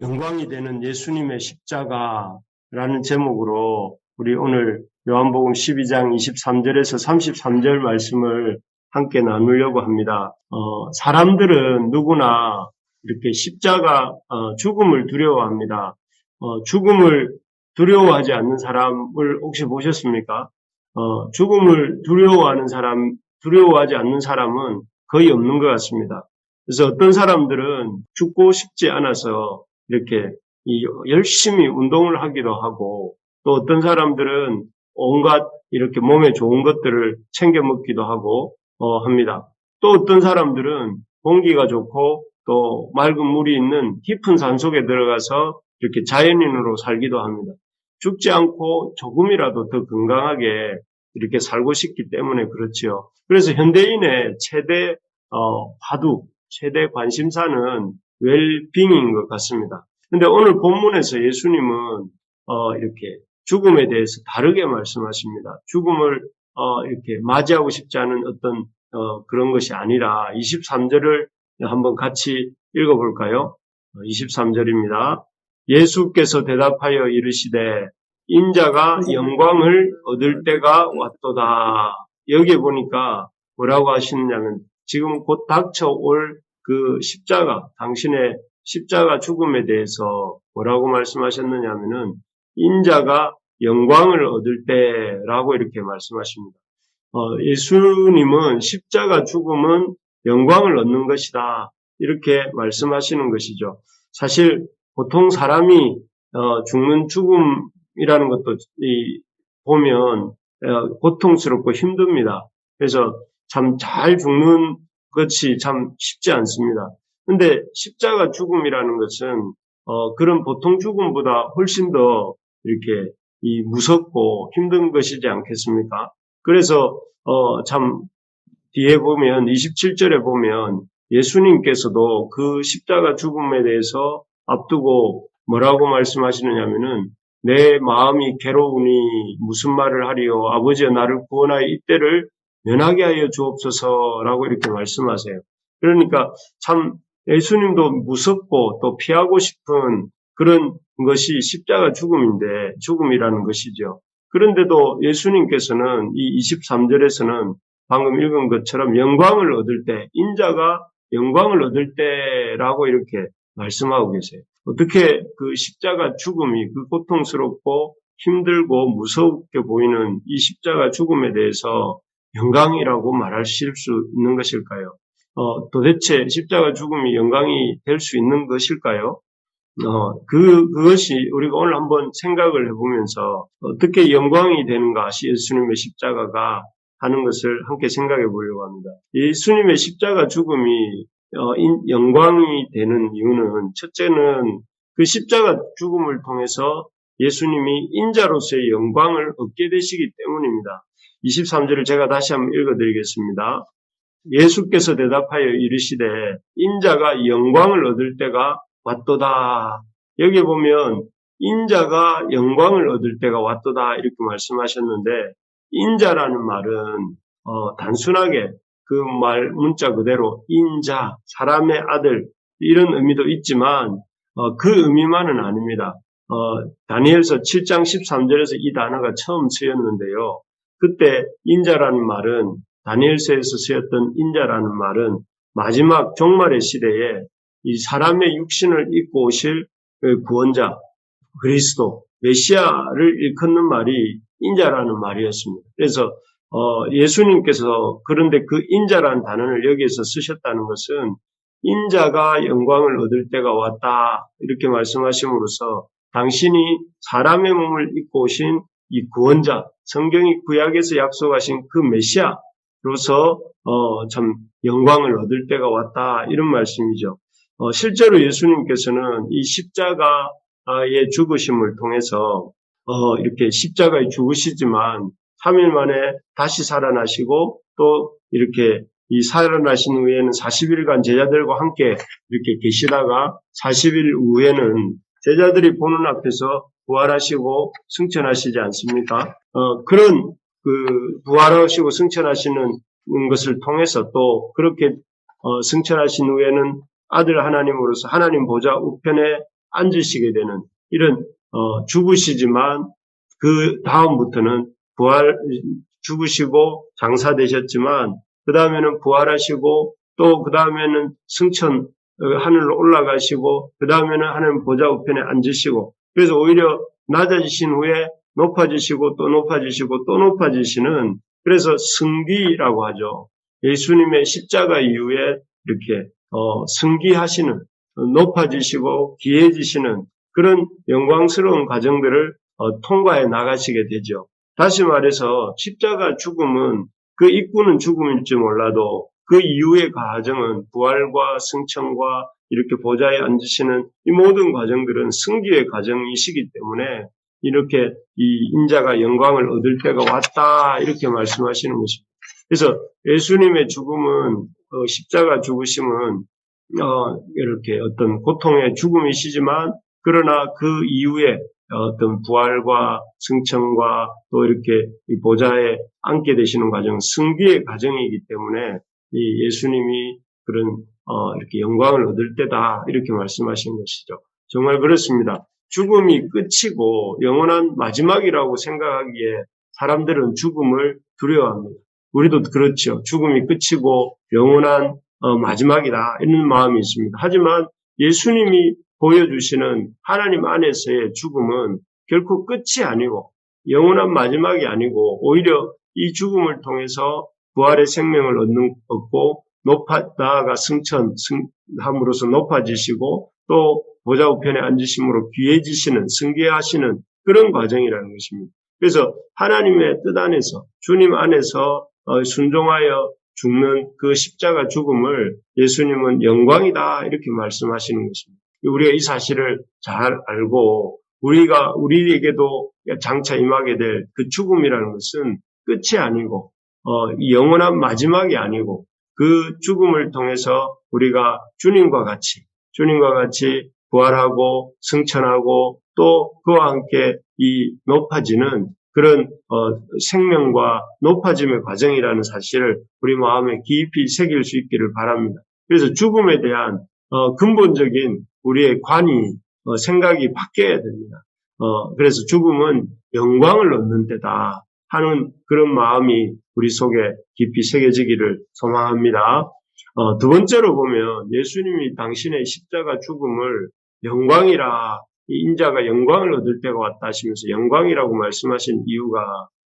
영광이 되는 예수님의 십자가라는 제목으로 우리 오늘 요한복음 12장 23절에서 33절 말씀을 함께 나누려고 합니다. 사람들은 누구나 이렇게 십자가, 죽음을 두려워합니다. 죽음을 두려워하지 않는 사람을 혹시 보셨습니까? 죽음을 두려워하지 않는 사람은 거의 없는 것 같습니다. 그래서 어떤 사람들은 죽고 싶지 않아서 이렇게 열심히 운동을 하기도 하고, 또 어떤 사람들은 온갖 이렇게 몸에 좋은 것들을 챙겨 먹기도 하고 합니다. 또 어떤 사람들은 공기가 좋고 또 맑은 물이 있는 깊은 산속에 들어가서 이렇게 자연인으로 살기도 합니다. 죽지 않고 조금이라도 더 건강하게 이렇게 살고 싶기 때문에 그렇지요. 그래서 현대인의 최대 화두, 최대 관심사는 웰빙인 것 같습니다. 근데 오늘 본문에서 예수님은 이렇게 죽음에 대해서 다르게 말씀하십니다. 죽음을 이렇게 맞이하고 싶지 않은 어떤 그런 것이 아니라 23절을 한번 같이 읽어볼까요? 23절입니다. 예수께서 대답하여 이르시되 인자가 영광을 얻을 때가 왔도다. 여기에 보니까 뭐라고 하시느냐면 지금 곧 닥쳐올 그 십자가, 당신의 십자가 죽음에 대해서 뭐라고 말씀하셨느냐면은 인자가 영광을 얻을 때라고 이렇게 말씀하십니다. 예수님은 십자가 죽음은 영광을 얻는 것이다. 이렇게 말씀하시는 것이죠. 사실 보통 사람이 죽는 죽음이라는 것도 보면 고통스럽고 힘듭니다. 그래서 참 잘 죽는 것이 참 쉽지 않습니다. 근데 십자가 죽음이라는 것은 그런 보통 죽음보다 훨씬 더 이렇게 무섭고 힘든 것이지 않겠습니까? 그래서 참 뒤에 보면 27절에 보면 예수님께서도 그 십자가 죽음에 대해서 앞두고 뭐라고 말씀하시느냐면은 내 마음이 괴로우니 무슨 말을 하리요 아버지여 나를 구원하여 이때를 면하게 하여 주옵소서라고 이렇게 말씀하세요. 그러니까 참 예수님도 무섭고 또 피하고 싶은 그런 것이 십자가 죽음이라는 것이죠. 그런데도 예수님께서는 이 23절에서는 방금 읽은 것처럼 영광을 얻을 때, 인자가 영광을 얻을 때라고 이렇게 말씀하고 계세요. 어떻게 그 십자가 죽음이 그 고통스럽고 힘들고 무섭게 보이는 이 십자가 죽음에 대해서 영광이라고 말하실 수 있는 것일까요? 도대체 십자가 죽음이 영광이 될 수 있는 것일까요? 그것이 우리가 오늘 한번 생각을 해보면서 어떻게 영광이 되는가, 예수님의 십자가가 하는 것을 함께 생각해 보려고 합니다. 예수님의 십자가 죽음이 영광이 되는 이유는 첫째는 그 십자가 죽음을 통해서 예수님이 인자로서의 영광을 얻게 되시기 때문입니다. 23절을 제가 다시 한번 읽어드리겠습니다. 예수께서 대답하여 이르시되 인자가 영광을 얻을 때가 왔도다. 여기 보면 인자가 영광을 얻을 때가 왔도다 이렇게 말씀하셨는데 인자라는 말은 단순하게 그 문자 그대로 인자, 사람의 아들 이런 의미도 있지만 그 의미만은 아닙니다. 다니엘서 7장 13절에서 이 단어가 처음 쓰였는데요. 그때 인자라는 말은 다니엘서에서 쓰였던 인자라는 말은 마지막 종말의 시대에 이 사람의 육신을 입고 오실 구원자 그리스도 메시아를 일컫는 말이 인자라는 말이었습니다. 그래서 예수님께서 그런데 그 인자라는 단어를 여기에서 쓰셨다는 것은 인자가 영광을 얻을 때가 왔다 이렇게 말씀하심으로써 당신이 사람의 몸을 입고 오신 이 구원자, 성경이 구약에서 약속하신 그 메시아로서 참 영광을 얻을 때가 왔다 이런 말씀이죠. 실제로 예수님께서는 이 십자가의 죽으심을 통해서 이렇게 십자가에 죽으시지만 3일 만에 다시 살아나시고 또 이렇게 이 살아나신 후에는 40일간 제자들과 함께 이렇게 계시다가 40일 후에는 제자들이 보는 앞에서 부활하시고 승천하시지 않습니까? 그런 부활하시고 승천하시는 것을 통해서 또 그렇게 승천하신 후에는 아들 하나님으로서 하나님 보좌 우편에 앉으시게 되는 이런 죽으시지만 그 다음부터는 죽으시고 장사되셨지만 그 다음에는 부활하시고 또 그 다음에는 승천 하늘로 올라가시고 그 다음에는 하나님 보좌 우편에 앉으시고 그래서 오히려 낮아지신 후에 높아지시고 또 높아지시고 또 높아지시는 그래서 승귀라고 하죠. 예수님의 십자가 이후에 이렇게 승귀하시는 높아지시고 귀해지시는 그런 영광스러운 과정들을 통과해 나가시게 되죠. 다시 말해서 십자가 죽음은 그 입구는 죽음일지 몰라도 그 이후의 과정은 부활과 승천과 이렇게 보좌에 앉으시는 이 모든 과정들은 승귀의 과정이시기 때문에 이렇게 이 인자가 영광을 얻을 때가 왔다 이렇게 말씀하시는 것입니다. 그래서 예수님의 죽음은 십자가 죽으심은 이렇게 어떤 고통의 죽음이시지만 그러나 그 이후에 어떤 부활과 승천과 또 이렇게 이 보좌에 앉게 되시는 과정, 승귀의 과정이기 때문에 이 예수님이 그런 이렇게 영광을 얻을 때다 이렇게 말씀하신 것이죠. 정말 그렇습니다. 죽음이 끝이고 영원한 마지막이라고 생각하기에 사람들은 죽음을 두려워합니다. 우리도 그렇죠. 죽음이 끝이고 영원한 마지막이다 이런 마음이 있습니다. 하지만 예수님이 보여주시는 하나님 안에서의 죽음은 결코 끝이 아니고 영원한 마지막이 아니고 오히려 이 죽음을 통해서 부활의 생명을 얻고 나아가 승천함으로써 높아지시고 또 보좌 우편에 앉으심으로 귀해지시는 승계하시는 그런 과정이라는 것입니다. 그래서 하나님의 뜻 안에서 주님 안에서 순종하여 죽는 그 십자가 죽음을 예수님은 영광이다 이렇게 말씀하시는 것입니다. 우리가 이 사실을 잘 알고 우리에게도 장차 임하게 될 그 죽음이라는 것은 끝이 아니고 이 영원한 마지막이 아니고 그 죽음을 통해서 우리가 주님과 같이 부활하고 승천하고 또 그와 함께 이 높아지는 그런 생명과 높아짐의 과정이라는 사실을 우리 마음에 깊이 새길 수 있기를 바랍니다. 그래서 죽음에 대한 근본적인 우리의 관이 생각이 바뀌어야 됩니다. 그래서 죽음은 영광을 얻는 때다 하는 그런 마음이 우리 속에 깊이 새겨지기를 소망합니다. 두 번째로 보면 예수님이 당신의 십자가 죽음을 영광이라 이 인자가 영광을 얻을 때가 왔다 하시면서 영광이라고 말씀하신 이유가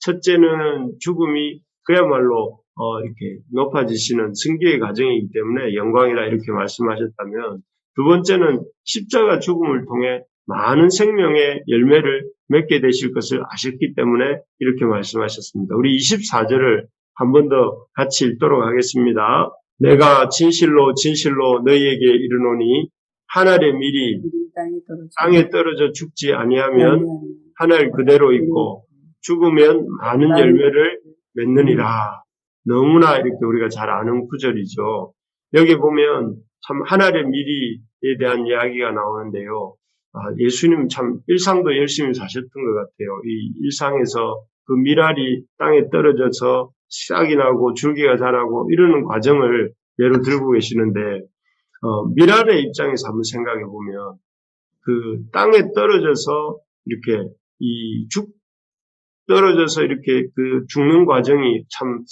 첫째는 죽음이 그야말로 이렇게 높아지시는 승계의 과정이기 때문에 영광이라 이렇게 말씀하셨다면 두 번째는 십자가 죽음을 통해 많은 생명의 열매를 맺게 되실 것을 아셨기 때문에 이렇게 말씀하셨습니다. 우리 24절을 한 번 더 같이 읽도록 하겠습니다. 내가 진실로 너희에게 이르노니 한 알의 밀이 땅에 떨어져 죽지 아니하면 한 알 그대로 있고 죽으면 많은 열매를 맺느니라. 너무나 이렇게 우리가 잘 아는 구절이죠. 여기 보면 참 한 알의 밀이에 대한 이야기가 나오는데요. 예수님 참 일상도 열심히 사셨던 것 같아요. 이 일상에서 그 밀알이 땅에 떨어져서 싹이 나고 줄기가 자라고 이러는 과정을 예로 들고 계시는데 밀알의 입장에서 한번 생각해 보면 그 땅에 떨어져서 이렇게 떨어져서 이렇게 그 죽는 과정이 참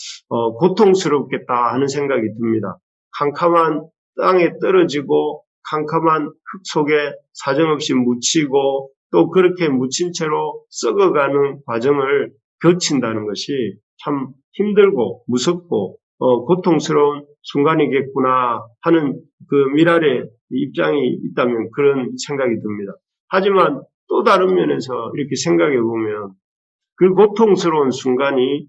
고통스럽겠다 하는 생각이 듭니다. 캄캄한 땅에 떨어지고 캄캄한 흙 속에 사정없이 묻히고 또 그렇게 묻힌 채로 썩어가는 과정을 거친다는 것이 참 힘들고 무섭고 고통스러운 순간이겠구나 하는 그 밀알의 입장이 있다면 그런 생각이 듭니다. 하지만 또 다른 면에서 이렇게 생각해 보면 그 고통스러운 순간이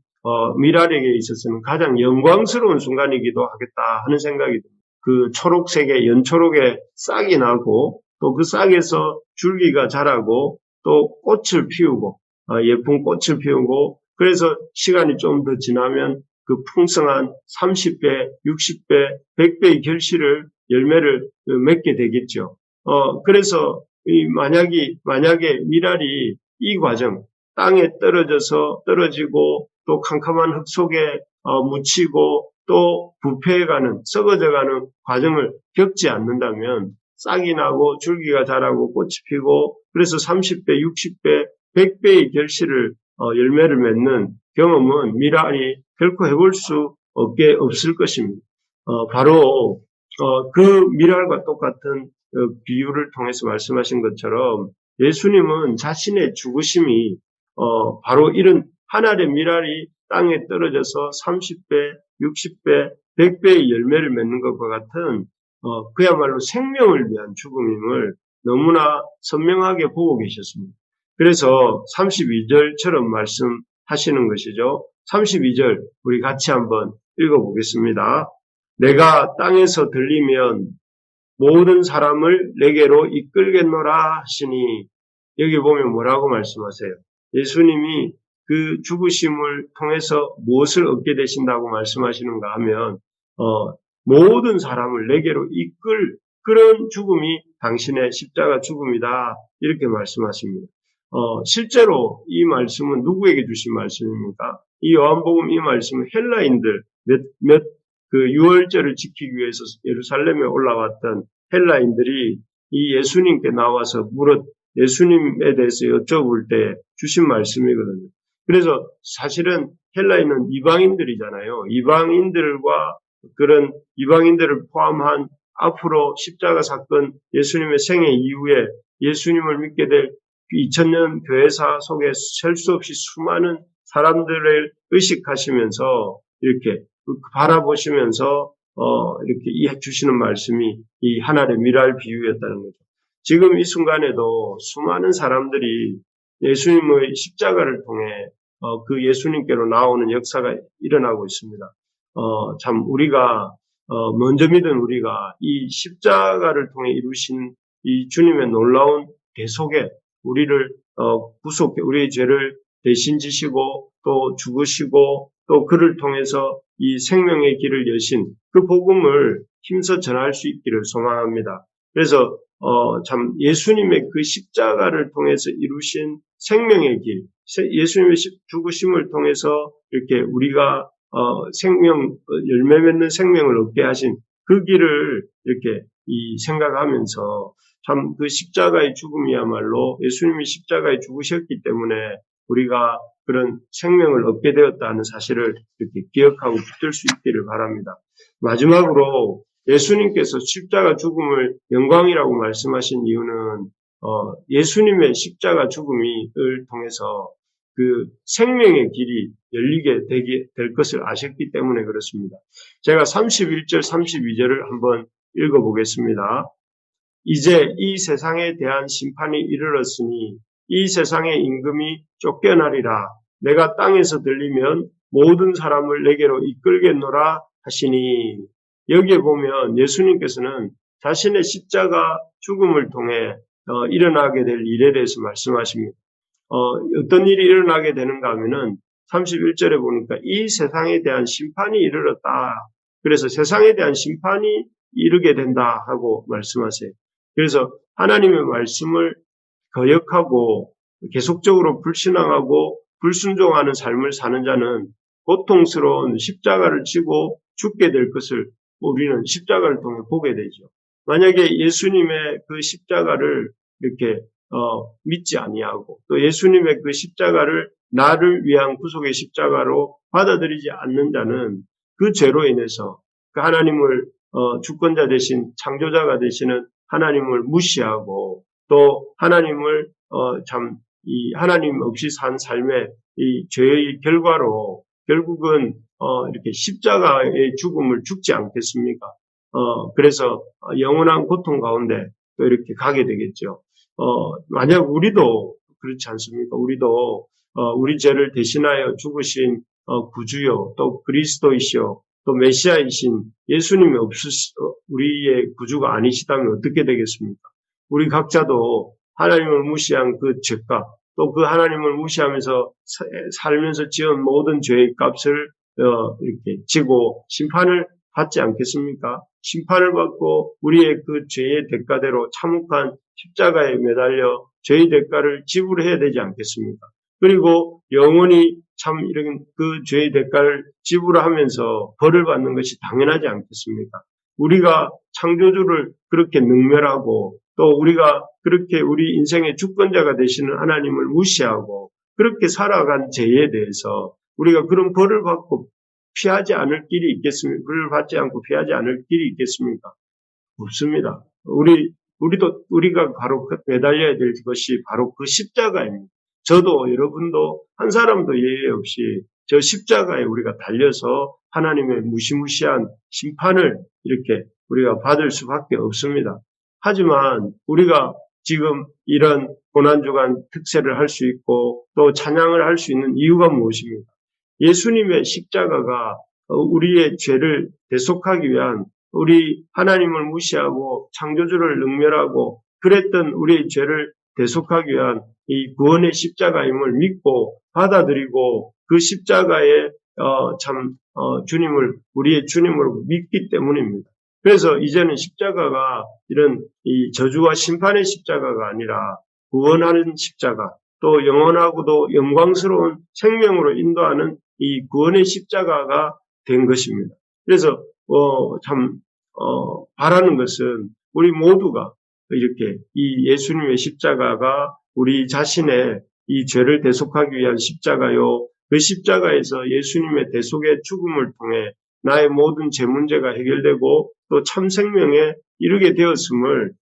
밀알에게 있어서는 가장 영광스러운 순간이기도 하겠다 하는 생각이 듭니다. 그 초록색의 연초록의 싹이 나고 또 그 싹에서 줄기가 자라고 또 꽃을 피우고 예쁜 꽃을 피우고 그래서 시간이 좀 더 지나면 그 풍성한 30배, 60배, 100배의 열매를 맺게 되겠죠. 그래서 만약에 밀알이 이 과정 땅에 떨어지고 또 캄캄한 흙 속에 묻히고 또 부패해가는 썩어져가는 과정을 겪지 않는다면 싹이 나고 줄기가 자라고 꽃이 피고 그래서 30배, 60배, 100배의 결실을 열매를 맺는 경험은 미랄이 결코 해볼 수 없을 것입니다. 바로 그 미랄과 똑같은 비유를 통해서 말씀하신 것처럼 예수님은 자신의 죽으심이 바로 이런 한 알의 미랄이 땅에 떨어져서 30배, 60배, 100배의 열매를 맺는 것과 같은 그야말로 생명을 위한 죽음임을 너무나 선명하게 보고 계셨습니다. 그래서 32절처럼 말씀하시는 것이죠. 32절 우리 같이 한번 읽어보겠습니다. 내가 땅에서 들리면 모든 사람을 내게로 이끌겠노라 하시니 여기 보면 뭐라고 말씀하세요? 예수님이 그 죽으심을 통해서 무엇을 얻게 되신다고 말씀하시는가 하면 모든 사람을 내게로 이끌 그런 죽음이 당신의 십자가 죽음이다 이렇게 말씀하십니다. 실제로 이 말씀은 누구에게 주신 말씀입니까? 이 요한복음 이 말씀은 헬라인들 그 유월절을 지키기 위해서 예루살렘에 올라왔던 헬라인들이 이 예수님께 나와서 예수님에 대해서 여쭤볼 때 주신 말씀이거든요. 그래서 사실은 헬라인은 이방인들이잖아요. 이방인들과 그런 이방인들을 포함한 앞으로 십자가 사건 예수님의 생애 이후에 예수님을 믿게 될 2000년 교회사 속에 셀 수 없이 수많은 사람들을 의식하시면서 이렇게 바라보시면서 이렇게 주시는 말씀이 이 하나의 미랄 비유였다는 거죠. 지금 이 순간에도 수많은 사람들이 예수님의 십자가를 통해 그 예수님께로 나오는 역사가 일어나고 있습니다. 참 우리가 먼저 믿은 우리가 이 십자가를 통해 이루신 이 주님의 놀라운 대속에 우리를 구속해 우리의 죄를 대신 지시고 또 죽으시고 또 그를 통해서 이 생명의 길을 여신 그 복음을 힘써 전할 수 있기를 소망합니다. 그래서 참 예수님의 그 십자가를 통해서 이루신 생명의 길, 예수님의 죽으심을 통해서 이렇게 우리가 열매 맺는 생명을 얻게 하신 그 길을 이렇게 생각하면서 참 그 십자가의 죽음이야말로 예수님이 십자가에 죽으셨기 때문에 우리가 그런 생명을 얻게 되었다는 사실을 이렇게 기억하고 붙들 수 있기를 바랍니다. 마지막으로 예수님께서 십자가 죽음을 영광이라고 말씀하신 이유는 예수님의 십자가 죽음을 통해서 그 생명의 길이 열리게 될 것을 아셨기 때문에 그렇습니다. 제가 31절, 32절을 한번 읽어보겠습니다. 이제 이 세상에 대한 심판이 이르렀으니 이 세상의 임금이 쫓겨나리라. 내가 땅에서 들리면 모든 사람을 내게로 이끌겠노라 하시니 여기에 보면 예수님께서는 자신의 십자가 죽음을 통해 일어나게 될 일에 대해서 말씀하십니다. 어떤 일이 일어나게 되는가 하면은 31절에 보니까 이 세상에 대한 심판이 이르렀다. 그래서 세상에 대한 심판이 이르게 된다 하고 말씀하세요. 그래서 하나님의 말씀을 거역하고 계속적으로 불신앙하고 불순종하는 삶을 사는 자는 고통스러운 십자가를 지고 죽게 될 것을 우리는 십자가를 통해 보게 되죠. 만약에 예수님의 그 십자가를 이렇게 믿지 아니하고 또 예수님의 그 십자가를 나를 위한 구속의 십자가로 받아들이지 않는 자는 그 죄로 인해서 그 하나님을 주권자 되신 창조자가 되시는 하나님을 무시하고 또 하나님을 하나님 없이 산 삶의 이 죄의 결과로 결국은 이렇게 십자가의 죽음을 죽지 않겠습니까? 그래서 영원한 고통 가운데 또 이렇게 가게 되겠죠. 만약 우리도 그렇지 않습니까? 우리도 우리 죄를 대신하여 죽으신 구주요 또 그리스도이시요 또 메시아이신 예수님이 우리의 구주가 아니시다면 어떻게 되겠습니까? 우리 각자도 하나님을 무시한 그 죄값 또 그 하나님을 무시하면서 살면서 지은 모든 죄의 값을 이렇게 지고 심판을 받지 않겠습니까? 심판을 받고 우리의 그 죄의 대가대로 참혹한 십자가에 매달려 죄의 대가를 지불해야 되지 않겠습니까? 그리고 영원히 참 이런 그 죄의 대가를 지불하면서 벌을 받는 것이 당연하지 않겠습니까? 우리가 창조주를 그렇게 능멸하고 또 우리가 그렇게 우리 인생의 주권자가 되시는 하나님을 무시하고 그렇게 살아간 죄에 대해서 우리가 그런 벌을 받고 피하지 않을 길이 있겠습니까? 벌을 받지 않고 피하지 않을 길이 있겠습니까? 없습니다. 우리가 바로 매달려야 될 것이 바로 그 십자가입니다. 저도 여러분도 한 사람도 예외 없이 저 십자가에 우리가 달려서 하나님의 무시무시한 심판을 이렇게 우리가 받을 수밖에 없습니다. 하지만 우리가 지금 이런 고난주간 특세를 할 수 있고 또 찬양을 할 수 있는 이유가 무엇입니까? 예수님의 십자가가 우리의 죄를 대속하기 위한 우리 하나님을 무시하고 창조주를 능멸하고 그랬던 우리의 죄를 대속하기 위한 이 구원의 십자가임을 믿고 받아들이고 그 십자가에 주님을 우리의 주님으로 믿기 때문입니다. 그래서 이제는 십자가가 이런 이 저주와 심판의 십자가가 아니라 구원하는 십자가 또 영원하고도 영광스러운 생명으로 인도하는 이 구원의 십자가가 된 것입니다. 그래서 바라는 것은 우리 모두가 이렇게 이 예수님의 십자가가 우리 자신의 이 죄를 대속하기 위한 십자가요. 그 십자가에서 예수님의 대속의 죽음을 통해 나의 모든 죄 문제가 해결되고 또 참 생명에 이르게 되었음을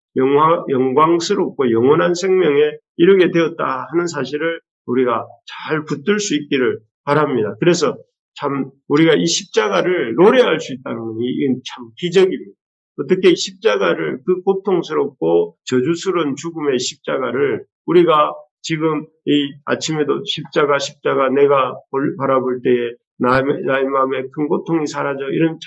영광스럽고 영원한 생명에 이르게 되었다 하는 사실을 우리가 잘 붙들 수 있기를 바랍니다. 그래서 참 우리가 이 십자가를 노래할 수 있다는 건 이건 참 기적입니다. 어떻게 십자가를 그 고통스럽고 저주스러운 죽음의 십자가를 우리가 지금 이 아침에도 십자가 내가 바라볼 때에 나의 마음에 큰 고통이 사라져 이런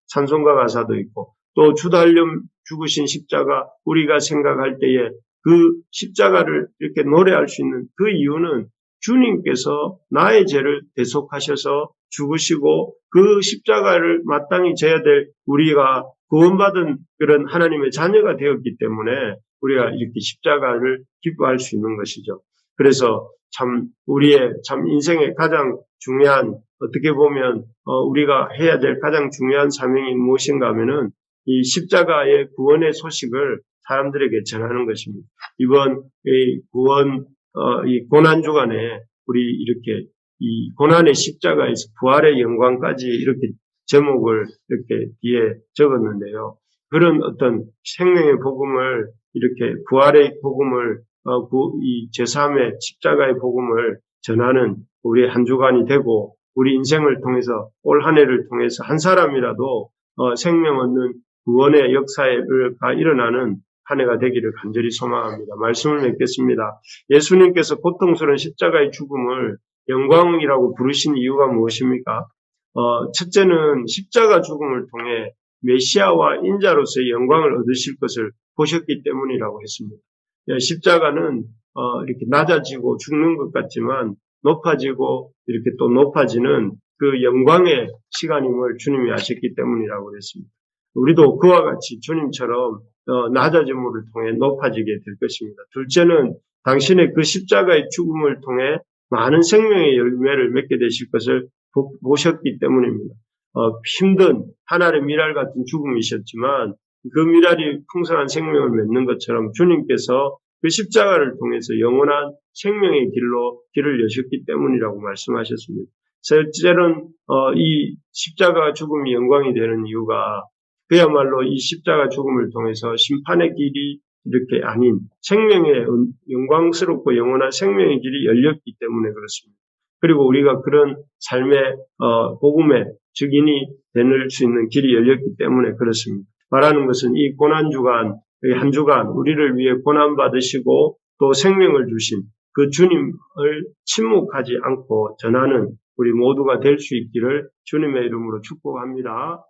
찬송가 가사도 있고 또 주달렴 죽으신 십자가 우리가 생각할 때에 그 십자가를 이렇게 노래할 수 있는 그 이유는 주님께서 나의 죄를 대속하셔서 죽으시고 그 십자가를 마땅히 져야 될 우리가 구원받은 그런 하나님의 자녀가 되었기 때문에 우리가 이렇게 십자가를 기뻐할 수 있는 것이죠. 그래서 참 우리의 참 인생의 가장 중요한 어떻게 보면 우리가 해야 될 가장 중요한 사명이 무엇인가 하면은 이 십자가의 구원의 소식을 사람들에게 전하는 것입니다. 이번 이 고난 주간에 우리 이렇게 이 고난의 십자가에서 부활의 영광까지 이렇게 제목을 이렇게 뒤에 적었는데요. 그런 어떤 생명의 복음을 이렇게 부활의 복음을 이 제3의 십자가의 복음을 전하는 우리 한 주간이 되고 우리 인생을 통해서 올 한 해를 통해서 한 사람이라도 생명 얻는 구원의 역사가 일어나는 한 해가 되기를 간절히 소망합니다. 말씀을 맺겠습니다. 예수님께서 고통스러운 십자가의 죽음을 영광이라고 부르신 이유가 무엇입니까? 첫째는 십자가 죽음을 통해 메시아와 인자로서의 영광을 얻으실 것을 보셨기 때문이라고 했습니다. 십자가는 이렇게 낮아지고 죽는 것 같지만 높아지고 이렇게 또 높아지는 그 영광의 시간임을 주님이 아셨기 때문이라고 그랬습니다. 우리도 그와 같이 주님처럼 낮아짐을 통해 높아지게 될 것입니다. 둘째는 당신의 그 십자가의 죽음을 통해 많은 생명의 열매를 맺게 되실 것을 보셨기 때문입니다. 힘든 하늘의 미랄 같은 죽음이셨지만 그 미랄이 풍성한 생명을 맺는 것처럼 주님께서 그 십자가를 통해서 영원한 생명의 길을 여셨기 때문이라고 말씀하셨습니다. 셋째는 이 십자가 죽음이 영광이 되는 이유가 그야말로 이 십자가 죽음을 통해서 심판의 길이 이렇게 아닌 생명의 영광스럽고 영원한 생명의 길이 열렸기 때문에 그렇습니다. 그리고 우리가 그런 삶의 복음의 증인이 될 수 있는 길이 열렸기 때문에 그렇습니다. 말하는 것은 이 고난주간, 한 주간 우리를 위해 고난받으시고 또 생명을 주신 그 주님을 침묵하지 않고 전하는 우리 모두가 될 수 있기를 주님의 이름으로 축복합니다.